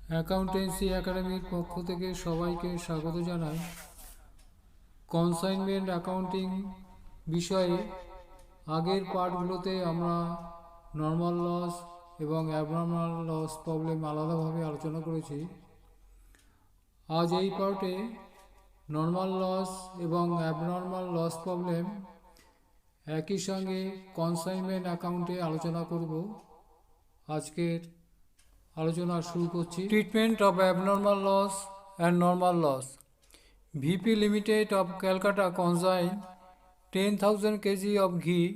Accountancy একাডেমির পক্ষ থেকে সবাইকে স্বাগত জানাই। কনসাইনমেন্ট অ্যাকাউন্টিং বিষয়ে আগের পার্টগুলোতে আমরা নর্মাল লস এবং অ্যাবনর্মাল লস প্রবলেম আলাদাভাবে আলোচনা করেছি। আজ এই পার্টে নর্মাল লস এবং অ্যাবনর্মাল লস প্রবলেম একই সঙ্গে কনসাইনমেন্ট অ্যাকাউন্টে আলোচনা করব। আজকের আলোচনা শুরু করছি। Treatment of abnormal loss and normal loss. VP limited of Calcutta consign 10,000 kg of ghee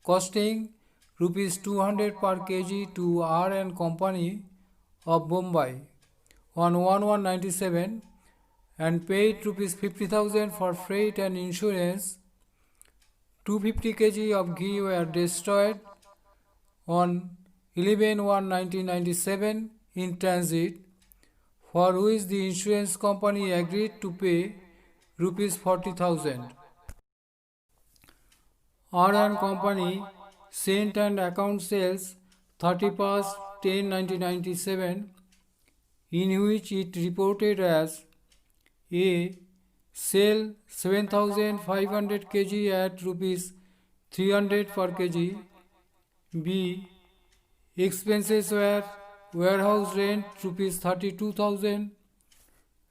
costing rupees 200 per kg to R and Company of Bombay on 1197 and paid rupees 50,000 for freight and insurance. 250 kg of ghee were destroyed on 11/1/1997 in transit, for which the insurance company agreed to pay rupees 40,000. R and Company sent an account sales 31/10/1997 in which it reported as A. Sell 7,500 kg at rupees 300 per kg. B. Expenses were warehouse rent rupees 32,000,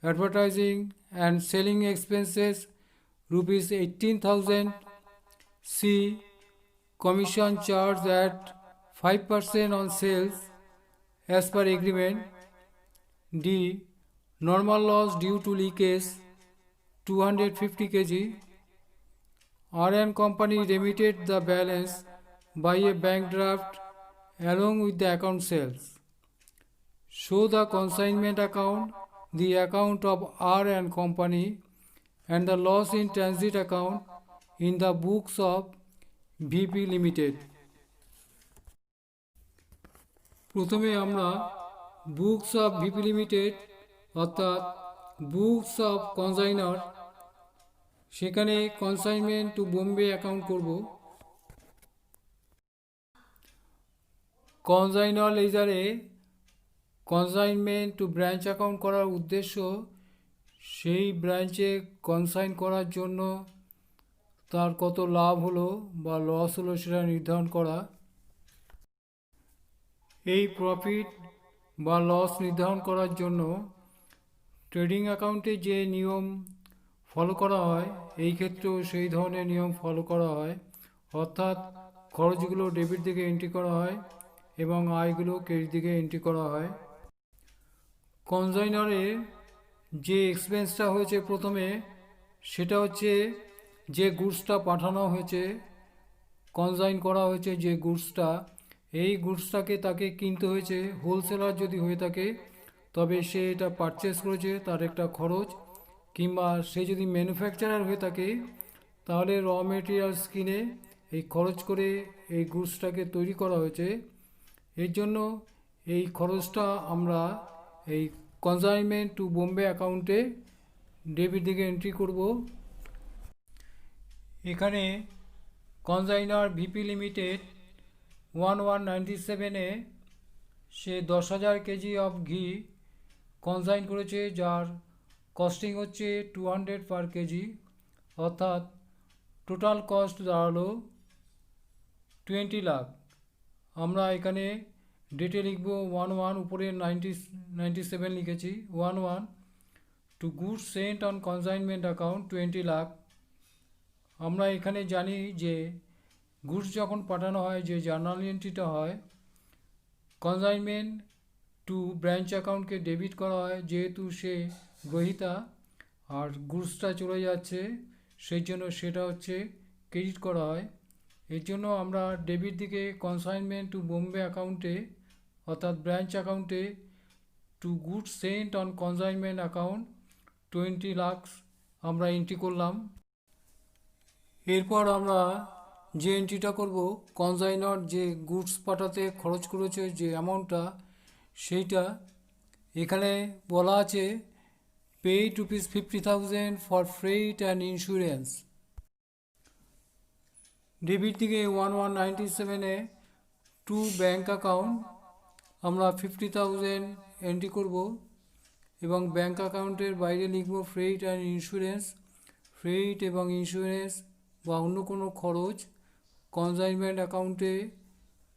advertising and selling expenses rupees 18,000. C. Commission charged at 5% on sales as per agreement. D. Normal loss due to leakage 250 kg. R and Company remitted the balance by a bank draft along with the account sales. Show the consignment account, the account of R and Company, and the loss in transit account in the books of VP Limited. প্রথমে আমরা books of VP limited অর্থাৎ books of কনসাইনার, সেখানে consignment to Bombay account করব। কনসাইনার লেজারে consignment to branch account করার উদ্দেশ্য সেই ব্রাঞ্চে কনসাইন করার জন্য তার কত লাভ হলো বা লস হলো সেটা নির্ধারণ করা। এই প্রফিট বা লস নির্ধারণ করার জন্য ট্রেডিং অ্যাকাউন্টে যে নিয়ম ফলো করা হয় এই ক্ষেত্রেও সেই ধরনের নিয়ম ফলো করা হয়, অর্থাৎ খরচগুলো ডেবিট দিকে এন্ট্রি করা হয় এবং আয়গুলো ক্রেডিট দিকে এন্ট্রি করা হয়। কনসাইনারে যে এক্সপেন্সটা হয়েছে প্রথমে, সেটা হচ্ছে যে গুডসটা পাঠানো হয়েছে, কনসাইন করা হয়েছে যে গুডসটা, এই গুডসটাকে তাকে কিনতে হয়েছে। হোলসেলার যদি হয়ে থাকে তবে সে এটা পারচেস করেছে, তার একটা খরচ, কিংবা সে যদি ম্যানুফ্যাকচারার হয়ে থাকে তাহলে র মেটেরিয়ালস কিনে এই খরচ করে এই গুডসটাকে তৈরি করা হয়েছে। এর জন্য এই খরচটা আমরা এই কনসাইনমেন্ট টু বোম্বে অ্যাকাউন্টে ডেবিট দিকে এন্ট্রি করব। এখানে কনসাইনার ভিপি লিমিটেড 1197-এ সে 10,000 কেজি অফ ঘি কনসাইন করেছে, যার কস্টিং হচ্ছে 200 পার কেজি, অর্থাৎ টোটাল কস্ট দাঁড়ালো 20 লাখ। আমরা এখানে ডেটে লিখব 11, উপরে 97 লিখেছি, 11 to goods sent on consignment account 20 lakh. আমরা এখানে জানি যে গুডস যখন পাঠানো হয় যে জার্নাল এন্ট্রিটা হয়, কনসাইনমেন্ট টু ব্রাঞ্চ অ্যাকাউন্টকে ডেবিট করা হয় যেহেতু সে গ্রহীতা, আর গুডসটা চলে যাচ্ছে সেই জন্য সেটা হচ্ছে ক্রেডিট করা হয়। এর জন্য আমরা ডেবিট দিকে কনসাইনমেন্ট টু বোম্বে অ্যাকাউন্টে অর্থাৎ ব্রাঞ্চ অ্যাকাউন্টে to goods sent on consignment account 20 lakh আমরা এন্ট্রি করলাম। এরপর আমরা যে এন্ট্রিটা করব, কনসাইনার যে গুডস পাঠাতে খরচ করেছে যে অ্যামাউন্টটা, সেইটা এখানে বলা আছে paid rupees 50,000 for freight and insurance. Debit দিকে 1197-এ টু ব্যাঙ্ক অ্যাকাউন্ট আমরা 50,000 এন্ট্রি করব এবং ব্যাংক অ্যাকাউন্টের বাইরে লিখব ফ্রেট অ্যান্ড ইন্স্যুরেন্স। ফ্রেট এবং ইন্স্যুরেন্স বা অন্য কোনো খরচ কনসাইনমেন্ট অ্যাকাউন্টে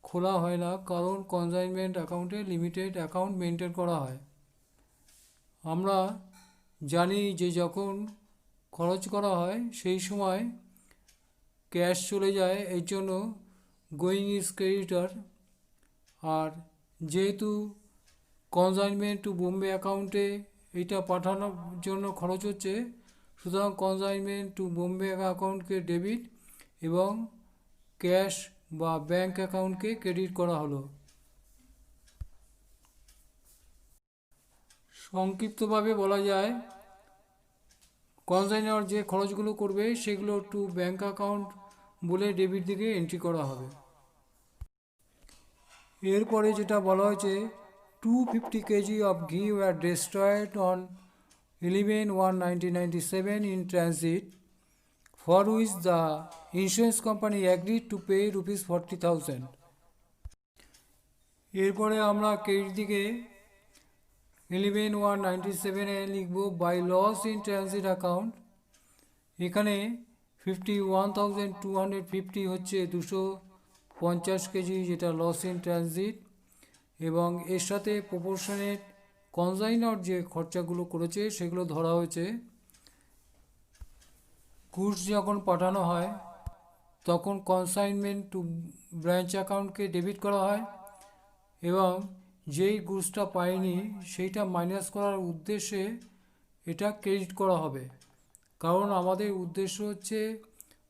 খোলা হয় না, কারণ কনসাইনমেন্ট অ্যাকাউন্টে লিমিটেড অ্যাকাউন্ট মেনটেন করা হয়। আমরা জানি যে যখন খরচ করা হয় সেই সময় ক্যাশ চলে যায়, এই জন্য গোয়িং ইজ ক্রেডিটর। আর যেহেতু কনসাইনমেন্ট টু বোম্বে অ্যাকাউন্টে এইটা পাঠানোর জন্য খরচ হচ্ছে, সুতরাং কনসাইনমেন্ট টু বোম্বে অ্যাকাউন্টকে ডেবিট এবং ক্যাশ বা ব্যাংক অ্যাকাউন্টকে ক্রেডিট করা হলো। সংক্ষিপ্তভাবে বলা যায় কনসাইনার যে খরচগুলো করবে সেগুলো টু ব্যাংক অ্যাকাউন্ট বলে ডেবিট দিকে এন্ট্রি করা হবে। এরপরে যেটা বলা হয়েছে 250 kg of ghee were destroyed on 11/1/1997 in transit, for which the insurance company agreed to pay rupees 40,000. এরপরে আমরা ক্রেডিট দিকে 11/1/97 লিখব by loss in transit account. এখানে 51,250 হচ্ছে 250 কেজি, যেটা লস ইন ট্রানজিট, এবং এর সাথে প্রপোর্শনেট কনসাইনার যে খরচাগুলো করেছে সেগুলো ধরা হয়েছে। গুডস যখন পাঠানো হয় তখন কনসাইনমেন্ট টু ব্রাঞ্চ অ্যাকাউন্টকে ডেবিট করা হয় এবং যেই গুডসটা পায়নি সেইটা মাইনাস করার উদ্দেশ্যে এটা ক্রেডিট করা হবে, কারণ আমাদের উদ্দেশ্য হচ্ছে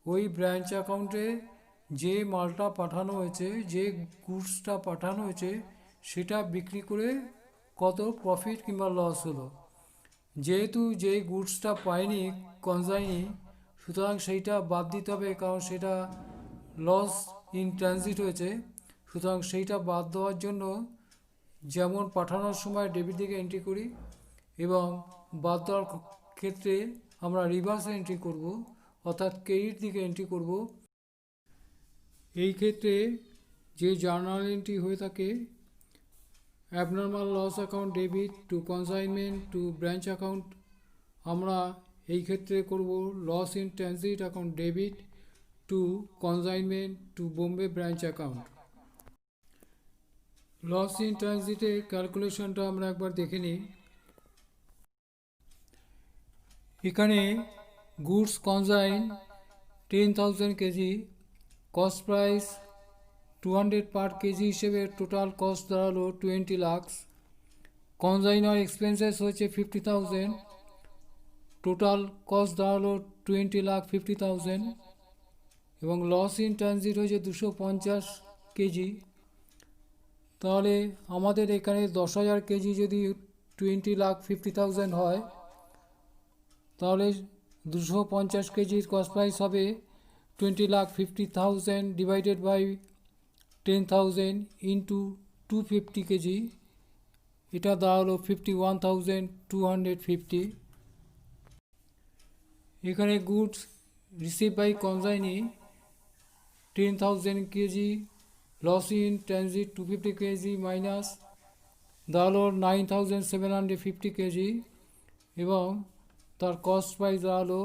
ওই ব্রাঞ্চ অ্যাকাউন্টে যে মালটা পাঠানো হয়েছে, যে গুডসটা পাঠানো হয়েছে সেটা বিক্রি করে কত প্রফিট কিংবা লস হলো। যেহেতু যেই গুডসটা পায়নি কনসাইনি, সুতরাং সেইটা বাদ দিতে হবে, কারণ সেটা লস ইন ট্রানজিট হয়েছে। সুতরাং সেইটা বাদ দেওয়ার জন্য যেমন পাঠানোর সময় ডেবিট দিকে এন্ট্রি করি এবং বাদ দেওয়ার ক্ষেত্রে আমরা রিভার্স এন্ট্রি করব, অর্থাৎ ক্রেডিট দিকে এন্ট্রি করব। এই ক্ষেত্রে যে জার্নাল এন্ট্রি হয়ে থাকে abnormal loss account debit to consignment to branch account, আমরা এই ক্ষেত্রে করব loss in transit account debit to consignment to Bombay branch account. Loss in ট্রানজিটের ক্যালকুলেশনটা আমরা একবার দেখে নিই। এখানে goods consign 10,000 kg, cost price 200 per kg হিসেবে টোটাল কস্ট দাঁড়ালো 20 লাখ। কনসাইনার এক্সপেন্সেস হয়েছে 50,000, টোটাল কস্ট দাঁড়ালো 20,50,000 এবং লস ইন ট্রানজিট হয়েছে 250 কেজি। তাহলে আমাদের এখানে 10,000 কেজি যদি 20,50,000 হয়, তাহলে 250 কেজির কস্ট প্রাইস হবে 20,50,000 ডিভাইডেড বাই 10,000 ইন্টু 250 কেজি, এটা দাঁড়ালো 51,250। এখানে goods receive by consignee 10,000 KG, loss in transit 250 KG minus দাঁড়ালো 9,750 কেজি এবং তার কস্ট প্রাইস দাঁড়ালো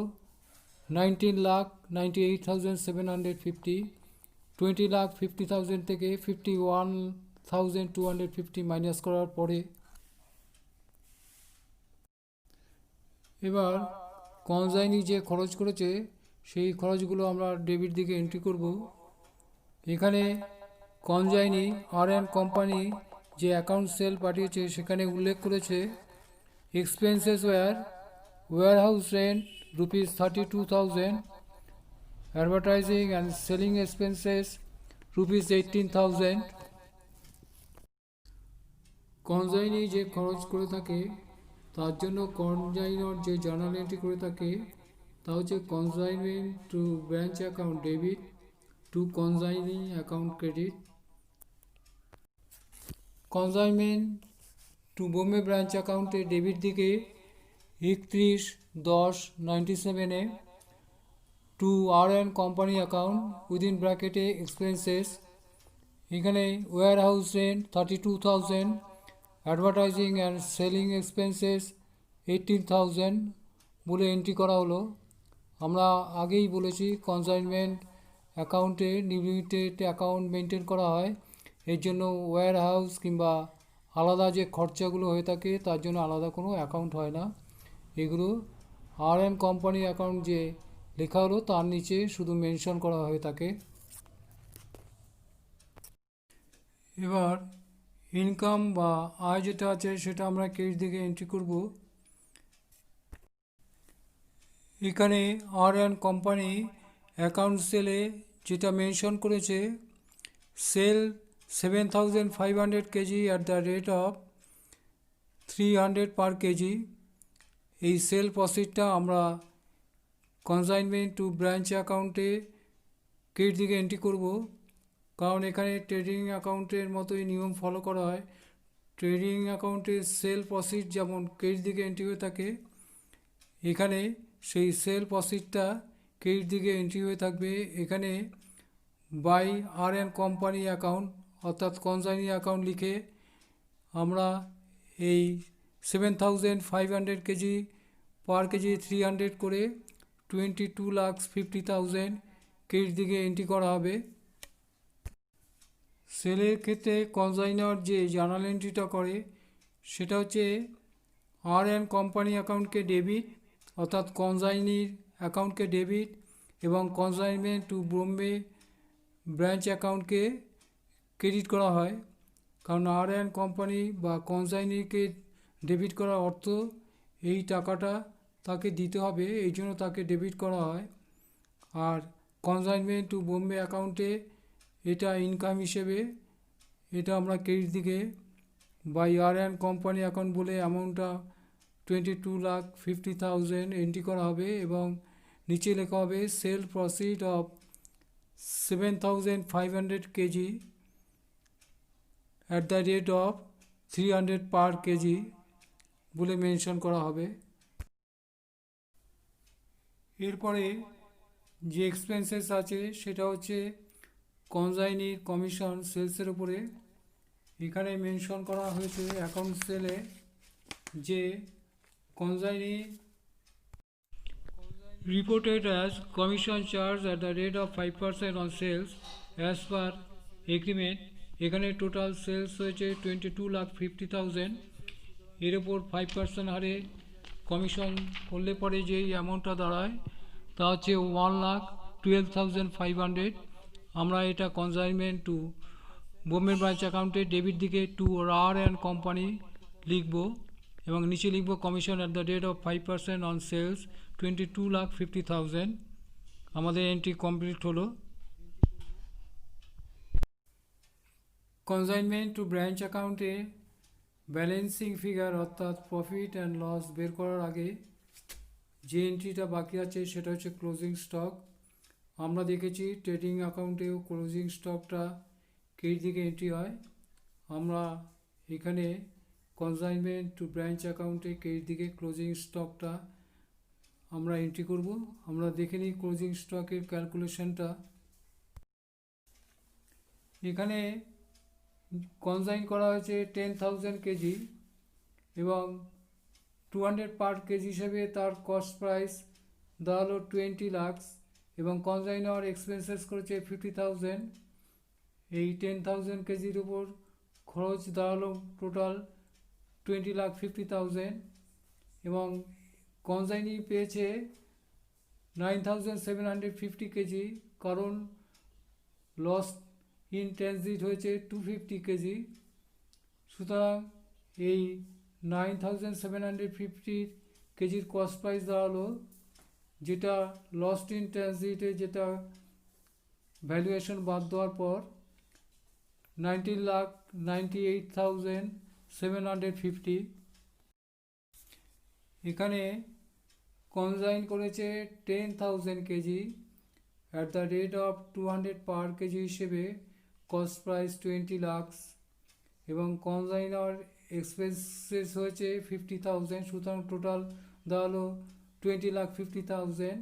19,98,750। 20,50,000 থেকে 51,250 মাইনাস করার পরে এবার কনসাইনি যে খরচ করেছে সেই খরচগুলো আমরা ডেবিট দিকে এন্ট্রি করব। এখানে কনসাইনি আর অ্যান্ড কোম্পানি যে অ্যাকাউন্ট সেল পাঠিয়েছে সেখানে উল্লেখ করেছে expenses warehouse rent rupees 32,000, advertising and selling expenses rupees 18,000। Consignee যে খরচ করে থাকে তার জন্য কনসাইনার যে জার্নাল এন্ট্রি করে থাকে তা হচ্ছে consignment to branch account debit to consignee account credit. Consignment to Bombay branch অ্যাকাউন্টে ডেবিট দিকে 31/10/97 to R and company account within ব্র্যাকেটে এক্সপেন্সেস এখানে warehouse rent 32,000, advertising and selling expenses 18,000 বলে এন্ট্রি করা হলো। আমরা আগেই বলেছি কনসাইনমেন্ট অ্যাকাউন্টে লিমিটেড অ্যাকাউন্ট মেনটেন করা হয়, এর জন্য ওয়্যার হাউস কিংবা আলাদা যে খরচাগুলো হয়ে থাকে তার জন্য আলাদা কোনো অ্যাকাউন্ট হয় না। এগুলো আর এন কোম্পানি অ্যাকাউন্ট যে লেখা হলো তার নিচে শুধু মেনশন করা হয়ে থাকে। এবার ইনকাম বা আয় যেটা আছে সেটা আমরা ক্রেডিট দিকে এন্ট্রি করব। এখানে আর এন কোম্পানি অ্যাকাউন্ট সেলে যেটা মেনশন করেছে, sale 7,500 KG at the rate of 300 per KG. এই সেল প্রসিডটা আমরা কনসাইনমেন্ট টু ব্রাঞ্চ অ্যাকাউন্টে ক্রেডিট দিকে এন্ট্রি করব, কারণ এখানে ট্রেডিং অ্যাকাউন্টের মতোই নিয়ম ফলো করা হয়। ট্রেডিং অ্যাকাউন্টে সেল প্রসিড যেমন ক্রেডিট দিকে এন্ট্রি হয়ে থাকে, এখানে সেই সেল প্রসিডটা ক্রেডিট দিকে এন্ট্রি হয়ে থাকবে। এখানে by R N company account অর্থাৎ কনসাইনি অ্যাকাউন্ট লিখে আমরা এই 7,500 কেজি পার কেজি 300 করে 22,50,000 ক্রেডিট দিকে এন্ট্রি করা হবে। সেলের ক্ষেত্রে কনসাইনার যে জার্নাল এন্ট্রিটা করে সেটা হচ্ছে আর এন কোম্পানি অ্যাকাউন্টকে ডেবিট, অর্থাৎ কনসাইনির অ্যাকাউন্টকে ডেবিট, এবং কনসাইনমেন্ট টু বোম্বে ব্রাঞ্চ অ্যাকাউন্টকে ক্রেডিট করা হয়। কারণ আর এন কোম্পানি বা কনসাইনিকে ডেবিট করার অর্থ এই টাকাটা তাকে দিতে হবে, এই জন্য তাকে ডেবিট করা হয়। আর কনসাইনমেন্ট টু বোম্বে অ্যাকাউন্টে এটা ইনকাম হিসেবে এটা আমরা ক্রেডিট দিকে by R N company account বলে অ্যামাউন্টটা 22,50,000 এন্ট্রি করা হবে, এবং নিচে লেখা হবে sale proceed of 7,500 KG at the rate of 300 per KG বলে মেনশন করা হবে। এরপরে যে এক্সপেন্সেস আছে সেটা হচ্ছে কনসাইনির কমিশন সেলসের উপরে। এখানে মেনশন করা হয়েছে অ্যাকাউন্ট সেলে যে consignee reported as commission charge at the rate of 5% on sales as per agreement। এখানে টোটাল সেলস হয়েছে 22,50,000, এর ওপর 5% হারে কমিশন করলে পরে যেই অ্যামাউন্টটা দাঁড়ায় তা হচ্ছে 1,12,500। আমরা এটা কনসাইনমেন্ট টু বোম্বে ব্রাঞ্চ অ্যাকাউন্টে ডেবিট দিকে টু আর অ্যান্ড কোম্পানি লিখব, এবং নিচে লিখব commission at the rate of 5% on sales 22,50,000। আমাদের এন্ট্রি কমপ্লিট হলো। কনসাইনমেন্ট টু ব্রাঞ্চ অ্যাকাউন্টে ব্যালেন্সিং ফিগার অর্থাৎ প্রফিট অ্যান্ড লস বের করার আগে যে এন্ট্রিটা বাকি আছে সেটা হচ্ছে ক্লোজিং স্টক। আমরা দেখেছি ট্রেডিং অ্যাকাউন্টেও ক্লোজিং স্টকটা ক্রেডিট দিকে এন্ট্রি হয়। আমরা এখানে কনসাইনমেন্ট টু ব্রাঞ্চ অ্যাকাউন্টে ক্রেডিট দিকে ক্লোজিং স্টকটা আমরা এন্ট্রি করব। আমরা দেখে নিই ক্লোজিং স্টকের ক্যালকুলেশনটা। এখানে কনসাইন করা হয়েছে 10,000 কেজি এবং 200 পার কেজি হিসেবে তার কস্ট প্রাইস দাঁড়ালো 20 লাখ, এবং কনসাইনার এক্সপেন্সেস করেছে 50,000। এই 10,000 কেজির উপর খরচ দাঁড়ালো টোটাল 20,50,000, এবং কনসাইনি পেয়েছে 9,750 কেজি, কারণ লস ইন ট্রানজিট হয়েছে 250 কেজি। সুতরাং এই 9,750 কেজির কস্ট প্রাইস দাঁড়ালো, যেটা লস্ট ইন ট্রানজিটে যেটা ভ্যালুয়েশন বাদ দেওয়ার পর 19,98,750। এখানে কনসাইন করেছে 10,000 KG at the rate of 200 per kg হিসেবে, কস্ট প্রাইস 20 লাখ, এবং কনসাইনার এক্সপেন্সেস হয়েছে 50,000। সুতরাং টোটাল দাঁড়ালো 20,50,000।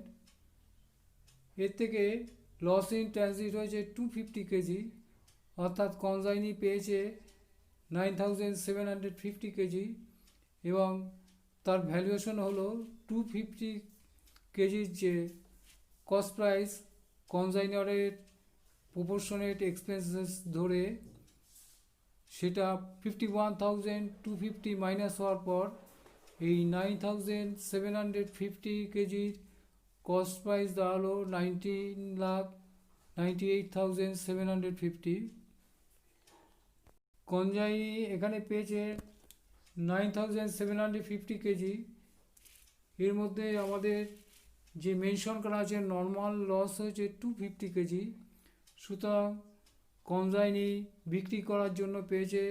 এর থেকে লস ইন ট্রানজিট হয়েছে 250 কেজি, অর্থাৎ কনজাইনি পেয়েছে 9750 কেজি এবং তার ভ্যালুয়েশন হলো 250 কেজির যে কস্ট প্রাইস কনজাইনারের প্রপোর্শনেট এক্সপেন্সেস ধরে সেটা 51,250 মাইনাস হওয়ার পর এই 9750 কেজির কস্ট প্রাইস দাঁড়ালো 19,98,750। কনজাইনি এখানে পেয়েছে 9,750 কেজি। এর মধ্যে আমাদের যে মেনশন করা আছে নর্মাল লস হয়েছে 250 কেজি। সুতরাং কনজাইনি বিক্রি করার জন্য পেয়েছে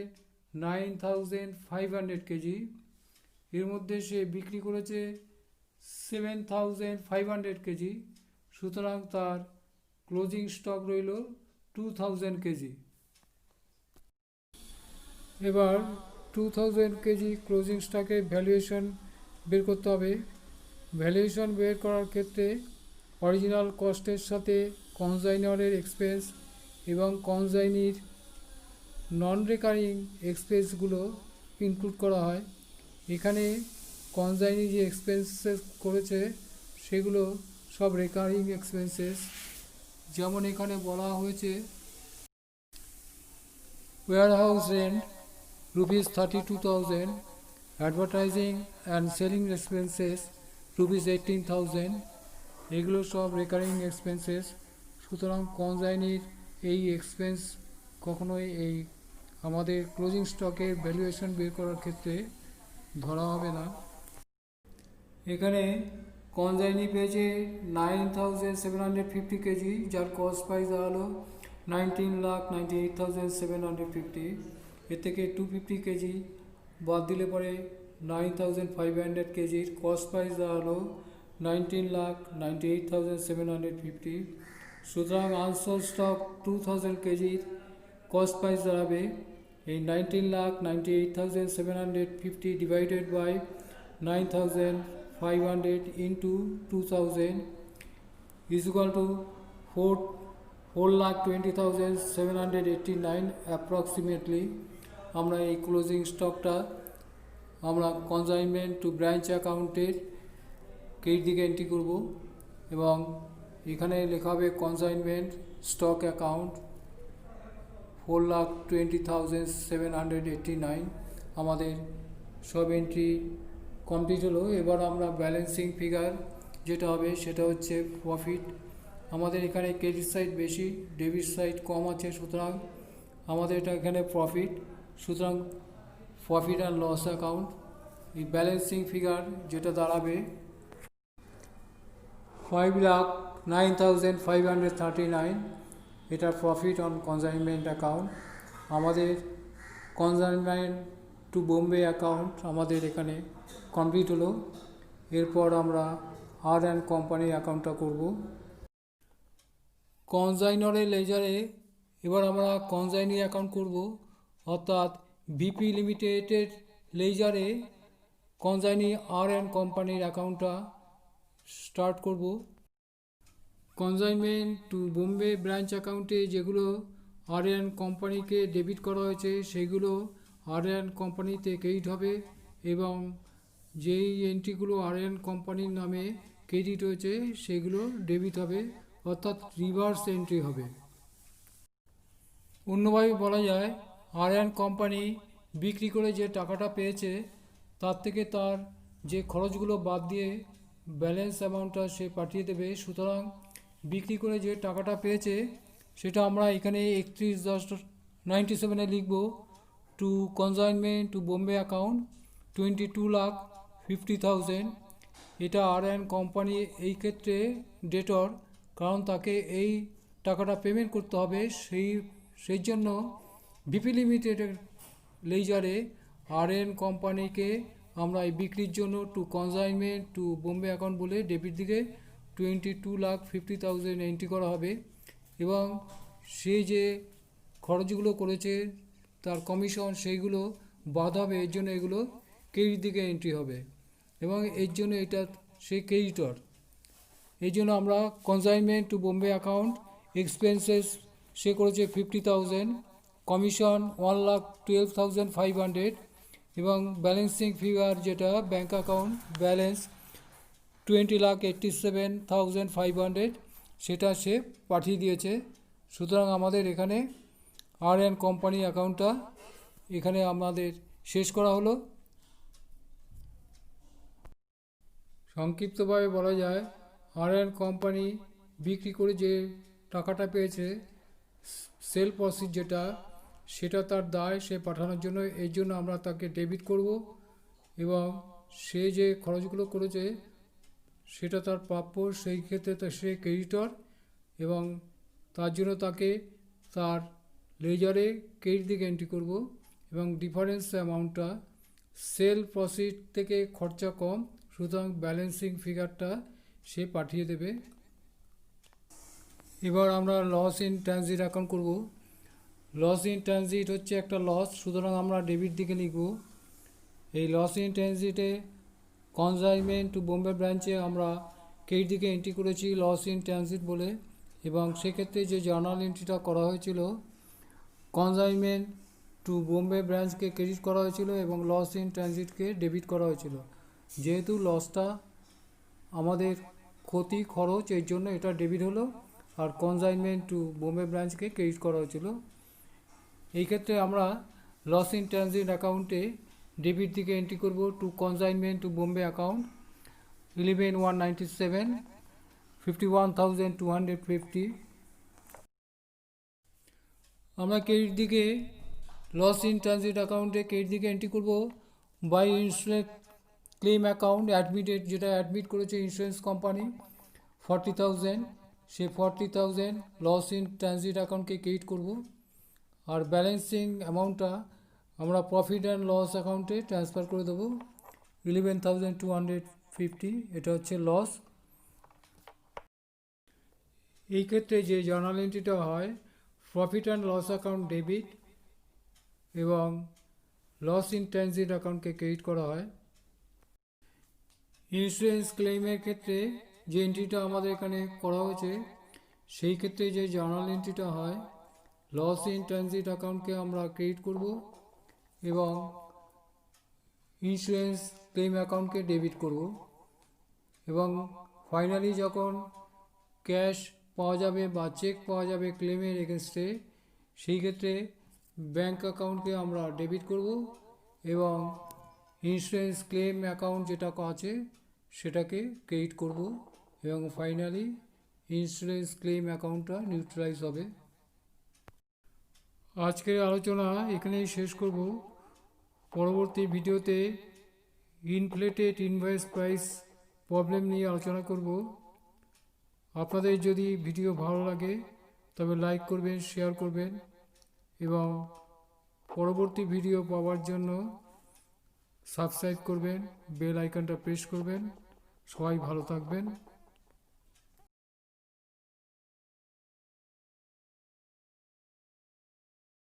9,500 কেজি। এর মধ্যে সে বিক্রি করেছে 7,500 কেজি। সুতরাং তার ক্লোজিং স্টক রইল 2,000 কেজি। এবার 2,000 কেজি ক্লোজিং স্টকের ভ্যালুয়েশন বের করতে হবে। ভ্যালুয়েশন বের করার ক্ষেত্রে অরিজিনাল কস্টের সাথে কনজাইনারের এক্সপেন্স এবং কনজাইনির নন রেকারিং এক্সপেন্সগুলো ইনক্লুড করা হয়। এখানে কনজাইনি যে এক্সপেন্সেস করেছে সেগুলো সব রেকারিং এক্সপেন্সেস। যেমন এখানে বলা হয়েছে warehouse rent rupees 32,000, advertising and selling expenses rupees 18,000, এগুলো সব রেকারিং এক্সপেন্সেস। সুতরাং কনজাইনির এই এক্সপেন্স কখনোই এই আমাদের ক্লোজিং স্টকের ভ্যালুয়েশন বের করার ক্ষেত্রে ধরা হবে না। এখানে কনজাইনি পেয়েছে 9,750 কেজি, যার কস্ট প্রাইস দাঁড়ালো 19,98,750। এর থেকে 250 কেজি বাদ দিলে পরে 9,500 কেজির কস্ট প্রাইস দাঁড়ালো 19,98,750। সুতরাং আনসোল্ড স্টক 2,000 কেজির কস্ট প্রাইস দাঁড়াবে এই 19,98,750 divided by 9,500 into 2,000 is equal to 4,20,789 approximately. আমরা এই ক্লোজিং স্টকটা আমরা কনসাইনমেন্ট টু ব্রাঞ্চ অ্যাকাউন্টের ক্রেডিট দিকে এন্ট্রি করব এবং এখানে লেখা হবে কনসাইনমেন্ট স্টক অ্যাকাউন্ট 4,20,789। আমাদের সব এন্ট্রি কমপ্লিট হলো। এবার আমরা ব্যালেন্সিং ফিগার যেটা হবে সেটা হচ্ছে প্রফিট। আমাদের এখানে ক্রেডিট সাইড বেশি, ডেবিট সাইড কম আছে, সুতরাং আমাদের এটা এখানে প্রফিট। সুতরাং প্রফিট অ্যান্ড লস অ্যাকাউন্ট এই ব্যালেন্সিং ফিগার যেটা দাঁড়াবে 5,09,539, এটা প্রফিট অন কনসাইনমেন্ট অ্যাকাউন্ট। আমাদের কনসাইনমেন্ট টু বোম্বে অ্যাকাউন্ট আমাদের এখানে কমপ্লিট হলো। এরপর আমরা আর অ্যান্ড কোম্পানি অ্যাকাউন্টটা করব। কনসাইনারের লেজারে এবার আমরা কনসাইনি অ্যাকাউন্ট করব, অর্থাৎ বিপি লিমিটেডের লেজারে কনসাইনি আর অ্যান্ড কোম্পানির অ্যাকাউন্টটা স্টার্ট করব। কনসাইনমেন্ট টু বোম্বে ব্রাঞ্চ অ্যাকাউন্টে যেগুলো আর অ্যান্ড কোম্পানিকে ডেবিট করা হয়েছে সেগুলো আর অ্যান্ড কোম্পানিতে ক্রেডিট হবে এবং যেই এন্ট্রিগুলো আর অ্যান্ড কোম্পানির নামে ক্রেডিট হয়েছে সেগুলো ডেবিট হবে, অর্থাৎ রিভার্স এন্ট্রি হবে। অন্যভাবে বলা যায় আর অ্যান্ড কোম্পানি বিক্রি করে যে টাকাটা পেয়েছে তার থেকে তার যে খরচগুলো বাদ দিয়ে ব্যালেন্স অ্যামাউন্টটা সে পাঠিয়ে দেবে। সুতরাং বিক্রি করে যে টাকাটা পেয়েছে সেটা আমরা এখানে 31/10/97 লিখব to consignment to Bombay account 22,50,000। এটা আর অ্যান্ড কোম্পানি এই ক্ষেত্রে ডেটর, কারণ তাকে এই টাকাটা পেমেন্ট করতে হবে। সেই জন্য বিপি লিমিটেডের লেজারে আর অ্যান্ড কোম্পানিকে আমরা এই বিক্রির জন্য to consignment to Bombay account বলে ডেবিট দিকে 22,50,000 এন্ট্রি করা হবে এবং সে যে খরচগুলো করেছে তার কমিশন সেইগুলো বাদ হবে। এর জন্য এগুলো ক্রেডিট দিকে এন্ট্রি হবে এবং এর জন্য এটা সে ক্রেডিটর। এই জন্য আমরা consignment to Bombay account expenses সে করেছে 50,000 কমিশন 1,12,500 এবং ব্যালেন্সিং ফিগার যেটা ব্যাঙ্ক অ্যাকাউন্ট ব্যালেন্স 20,87,500 সেটা সে পাঠিয়ে দিয়েছে। সুতরাং আমাদের এখানে আর.এন কোম্পানি অ্যাকাউন্টটা এখানে আমাদের শেষ করা হলো। সংক্ষিপ্তভাবে বলা যায়, আর.এন কোম্পানি বিক্রি করে যে টাকাটা পেয়েছে, সেল প্রসিড যেটা, সেটা তার দায় সে পাঠানোর জন্য, এই জন্য আমরা তাকে ডেবিট করব এবং সে যে খরচগুলো করেছে সেটা তার প্রাপ্য, সেই ক্ষেত্রে সে ক্রেডিটর এবং তার জন্য তাকে তার লেজারে ক্রেডিট দিকে এন্ট্রি করব এবং ডিফারেন্স অ্যামাউন্টটা সেল প্রসিড থেকে খরচা কম, সুতরাং ব্যালেন্সিং ফিগারটা সে পাঠিয়ে দেবে। এবার আমরা লস ইন ট্রানজিট অ্যাকাউন্ট করব। লস ইন ট্রানজিট হচ্ছে একটা লস, সুতরাং আমরা ডেবিট দিকে লিখব। এই লস ইন ট্রানজিটে কনসাইনমেন্ট টু বোম্বে ব্রাঞ্চে আমরা ক্রেডিট দিকে এন্ট্রি করেছি লস ইন ট্রানজিট বলে, এবং সেক্ষেত্রে যে জার্নাল এন্ট্রিটা করা হয়েছিল কনসাইনমেন্ট টু বোম্বে ব্রাঞ্চকে ক্রেডিট করা হয়েছিল এবং লস ইন ট্রানজিটকে ডেবিট করা হয়েছিল। যেহেতু লসটা আমাদের ক্ষতি খরচ, এর জন্য এটা ডেবিট হলো, আর কনসাইনমেন্ট টু বোম্বে ব্রাঞ্চকে ক্রেডিট করা হয়েছিল। এই ক্ষেত্রে আমরা লস ইন ট্রানজিট অ্যাকাউন্টে ডেবিট দিকে এন্ট্রি করব to consignment to Bombay account 11,197 51,250। আমরা ক্রেডিট দিকে লস ইন ট্রানজিট অ্যাকাউন্টে ক্রেডিট দিকে এন্ট্রি করব by insurance claim account admitted, যেটা অ্যাডমিট করেছে ইন্স্যুরেন্স কোম্পানি 40,000, সে 40,000 লস ইন ট্রানজিট অ্যাকাউন্টকে ক্রেডিট করব। আর ব্যালেন্সিং অ্যামাউন্টটা আমরা প্রফিট অ্যান্ড লস অ্যাকাউন্টে ট্রান্সফার করে দেবো 11,250, এটা হচ্ছে লস। এই ক্ষেত্রে যে জার্নাল এন্ট্রিটা হয় profit and loss account debit এবং লস ইন ট্রানজিট অ্যাকাউন্টকে ক্রেডিট করা হয়। ইন্স্যুরেন্স ক্লেমের ক্ষেত্রে যে এন্ট্রিটা আমাদের এখানে করা হয়েছে, সেই ক্ষেত্রে যে জার্নাল এন্ট্রিটা হয় লস ইন ট্রানজিট অ্যাকাউন্টকে আমরা ক্রেডিট করব এবং ইন্স্যুরেন্স ক্লেম অ্যাকাউন্টকে ডেবিট করব, এবং ফাইনালি যখন ক্যাশ পাওয়া যাবে বা চেক পাওয়া যাবে ক্লেমের এগেনস্টে, সেই ক্ষেত্রে ব্যাঙ্ক অ্যাকাউন্টকে আমরা ডেবিট করব এবং ইন্স্যুরেন্স ক্লেম অ্যাকাউন্ট যেটা আছে সেটাকে ক্রেডিট করব এবং ফাইনালি ইন্স্যুরেন্স ক্লেম অ্যাকাউন্টটা নিউট্রালাইজ হবে। আজকের আলোচনা এখানেই শেষ করব। পরবর্তী ভিডিওতে ইনফ্লেটেড ইনভয়েস প্রাইস প্রবলেম নিয়ে আলোচনা করব। আপনাদের যদি ভিডিও ভালো লাগে তবে লাইক করবেন, শেয়ার করবেন এবং পরবর্তী ভিডিও পাওয়ার জন্য সাবস্ক্রাইব করবেন, বেল আইকনটা প্রেস করবেন। সবাই ভালো থাকবেন।